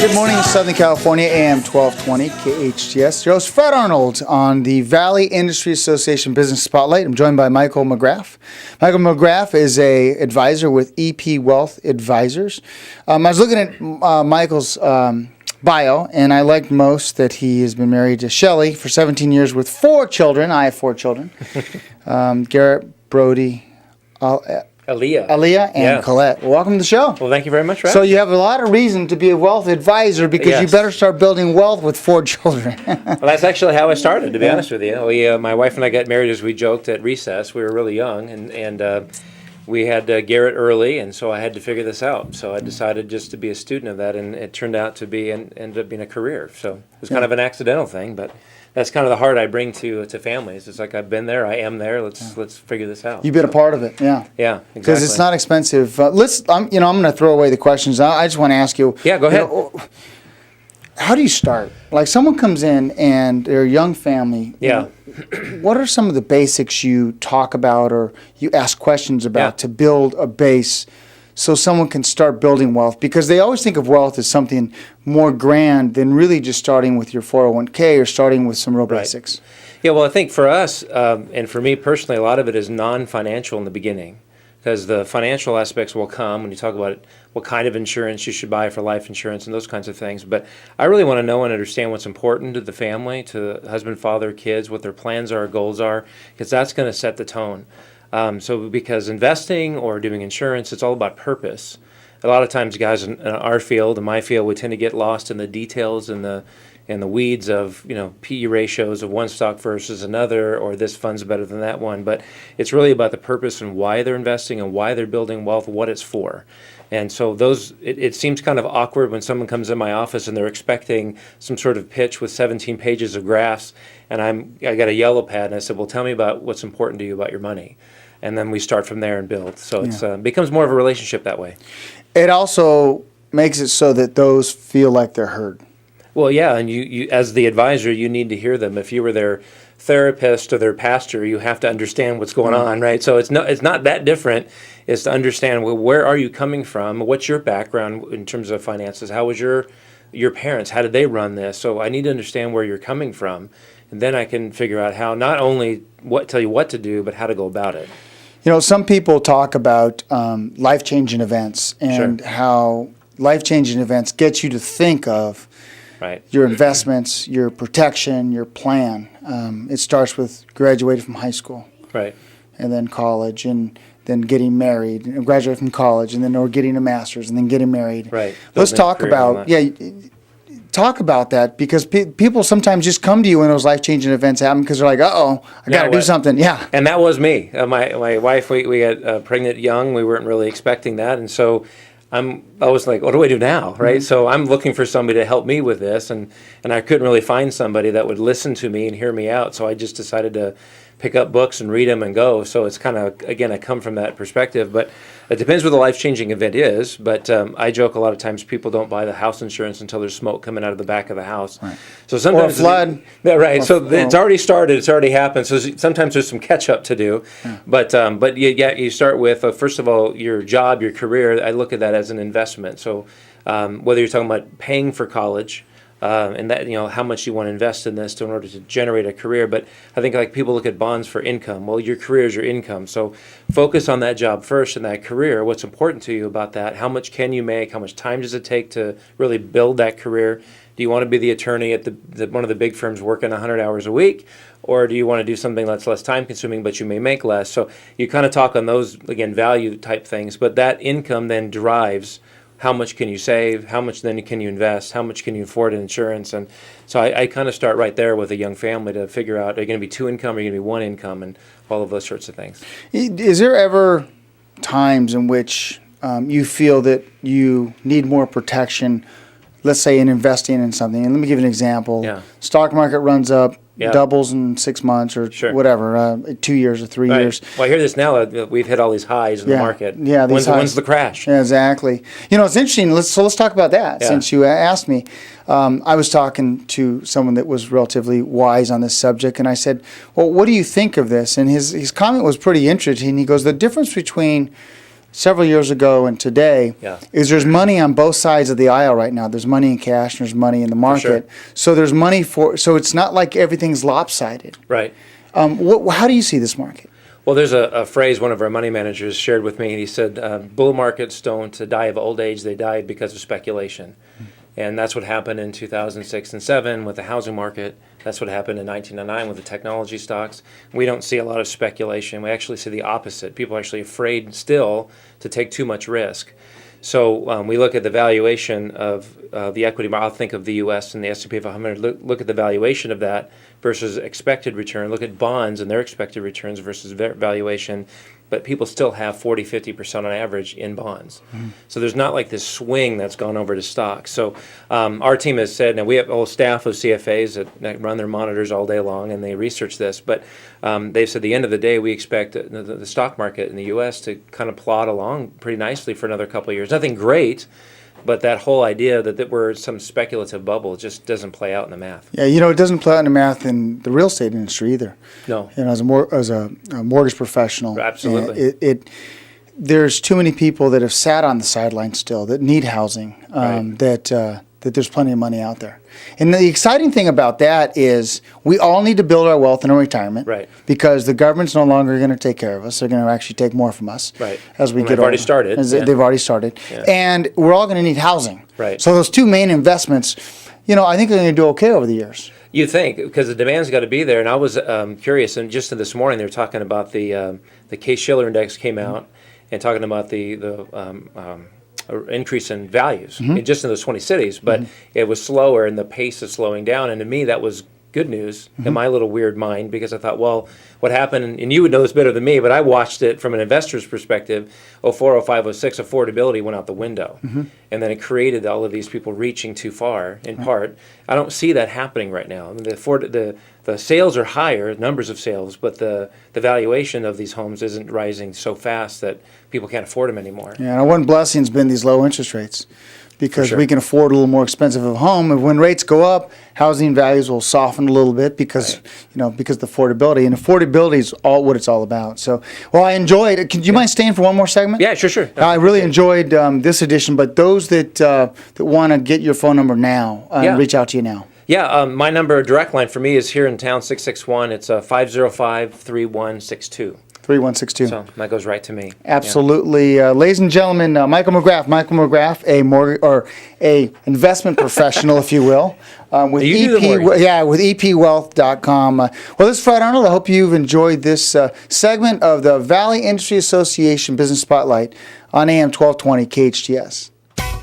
Good morning, Southern California, AM 1220, KHTS. Your host, Fred Arnold, on the Valley Industry Association Business Spotlight. I'm joined by Michael McGrath. Michael McGrath is a advisor with EP Wealth Advisors. I was looking at Michael's bio, and I liked most that he has been married to Shelley for 17 years with 4 children. I have 4 children. Garrett, Brody, Aaliyah, and Colette. Well, welcome to the show. Well, thank you very much, Rap. So you have a lot of reason to be a wealth advisor because you better start building wealth with 4 children. Well, that's actually how I started, to be honest with you. My wife and I got married as we joked at recess. We were really young, and we had Garrett early, and so I had to figure this out. So I decided just to be a student of that, and it turned out to be ended up being a career. So it was kind of an accidental thing, but that's kind of the heart I bring to families. It's like I've been there, I am there. Let's figure this out. You've been a part of it, yeah. Yeah, exactly. Because it's not expensive. I'm going to throw away the questions. I just want to ask you. Yeah, go ahead. How do you start? Like someone comes in and they're a young family. Yeah. What are some of the basics you talk about or you ask questions about to build a base so someone can start building wealth? Because they always think of wealth as something more grand than really just starting with your 401k or starting with some real basics. Yeah, well, I think for us, and for me personally, a lot of it is non-financial in the beginning. Because the financial aspects will come when you talk about what kind of insurance you should buy for life insurance and those kinds of things. But I really want to know and understand what's important to the family, to the husband, father, kids, what their plans are, goals are, because that's going to set the tone. Because investing or doing insurance, it's all about purpose. A lot of times guys in our field, in my field, we tend to get lost in the details and the weeds of, PE ratios of one stock versus another, or this fund's better than that one. But it's really about the purpose and why they're investing and why they're building wealth, what it's for. And so it seems kind of awkward when someone comes in my office and they're expecting some sort of pitch with 17 pages of graphs, and I got a yellow pad, and I said, well, tell me about what's important to you about your money. And then we start from there and build. So it becomes more of a relationship that way. It also makes it so that those feel like they're heard. Well, yeah, and you as the advisor, you need to hear them. If you were their therapist or their pastor, you have to understand what's going on, right? So it's not that different. It's to understand, well, where are you coming from? What's your background in terms of finances? How was your parents? How did they run this? So I need to understand where you're coming from, and then I can figure out how not only tell you what to do, but how to go about it. Some people talk about life-changing events and how life-changing events get you to think of your investments, your protection, your plan. It starts with graduating from high school, and then college, and then getting married, and graduating from college, and then or getting a master's, and then getting married. Let's talk about talk about that, because people sometimes just come to you when those life-changing events happen because they're like, uh-oh, I got to do something. Yeah. And that was me. My wife, we got pregnant young. We weren't really expecting that, and so I was like, what do I do now, right? So I'm looking for somebody to help me with this, and I couldn't really find somebody that would listen to me and hear me out, so I just decided to pick up books and read them and go. So it's kind of, again, I come from that perspective, but it depends what the life-changing event is. But I joke a lot of times people don't buy the house insurance until there's smoke coming out of the back of the house. So sometimes, or a flood. It's already started, it's already happened. So sometimes there's some catch-up to do. But you start with, first of all, your job, your career. I look at that as an investment. So whether you're talking about paying for college, and that, how much you want to invest in this in order to generate a career. But I think like people look at bonds for income. Well, your career is your income. So focus on that job first and that career. What's important to you about that? How much can you make? How much time does it take to really build that career? Do you want to be the attorney at one of the big firms working 100 hours a week? Or do you want to do something that's less time consuming, but you may make less? So you kind of talk on those, again, value type things. But that income then drives how much can you save, how much then can you invest, how much can you afford in insurance. And so I kind of start right there with a young family to figure out, are you going to be 2 income, or are you going to be 1 income, and all of those sorts of things. Is there ever times in which you feel that you need more protection, let's say in investing in something? And let me give you an example. Stock market runs up, doubles in 6 months or whatever, 2 years or 3 years. Well, I hear this now that we've hit all these highs in the market. When's the crash? Yeah, exactly. It's interesting. Let's talk about that since you asked me. I was talking to someone that was relatively wise on this subject, and I said, well, what do you think of this? And his comment was pretty interesting. He goes, the difference between several years ago and today is there's money on both sides of the aisle right now. There's money in cash and there's money in the market. So there's money so it's not like everything's lopsided. Right. How do you see this market? Well, there's a phrase one of our money managers shared with me. He said, bull markets don't die of old age, they die because of speculation. And that's what happened in 2006 and 7 with the housing market. That's what happened in 1909 with the technology stocks. We don't see a lot of speculation. We actually see the opposite. People are actually afraid still to take too much risk. So we look at the valuation of the equity market. I'll think of the U.S. and the S&P 500. Look at the valuation of that versus expected return. Look at bonds and their expected returns versus valuation. But people still have 40-50% on average in bonds. So there's not like this swing that's gone over to stocks. So our team has said, now we have a whole staff of CFAs that run their monitors all day long and they research this, but they've said at the end of the day we expect the stock market in the U.S. to kind of plod along pretty nicely for another couple of years. Nothing great, but that whole idea that we're some speculative bubble just doesn't play out in the math. Yeah, it doesn't play out in the math in the real estate industry either. No. As a mortgage professional. Absolutely. There's too many people that have sat on the sidelines still that need housing, that there's plenty of money out there. And the exciting thing about that is we all need to build our wealth in our retirement. Right. Because the government's no longer going to take care of us. They're going to actually take more from us. Right. As we get they've older. already started. They've already started. Yeah. And we're all going to need housing. Right. So those two main investments, I think they're going to do okay over the years. You think, because the demand's got to be there. And I was curious, and just this morning they were talking about the Case-Shiller Index came out and talking about the increase in values just in those 20 cities, but it was slower and the pace is slowing down. And to me, that was good news in my little weird mind, because I thought, well, what happened, and you would know this better than me, but I watched it from an investor's perspective. 04, 05, 06, affordability went out the window. And then it created all of these people reaching too far, in part. I don't see that happening right now. I mean, the sales are higher, numbers of sales, but the valuation of these homes isn't rising so fast that people can't afford them anymore. Yeah, and one blessing's been these low interest rates, because we can afford a little more expensive of a home. And when rates go up, housing values will soften a little bit because because of the affordability. And affordability is what it's all about. So, well, I enjoyed it. Could you mind staying for one more segment? Yeah, sure. I really enjoyed this edition. But those that want to get your phone number now, reach out to you now. Yeah, my number, direct line for me is here in town, 661. It's 505-3162. 3162. So that goes right to me. Absolutely. Ladies and gentlemen, Michael McGrath, a investment professional, if you will, with epwealth.com. Well, this is Fred Arnold. I hope you've enjoyed this segment of the Valley Industry Association Business Spotlight on AM 1220 KHTS.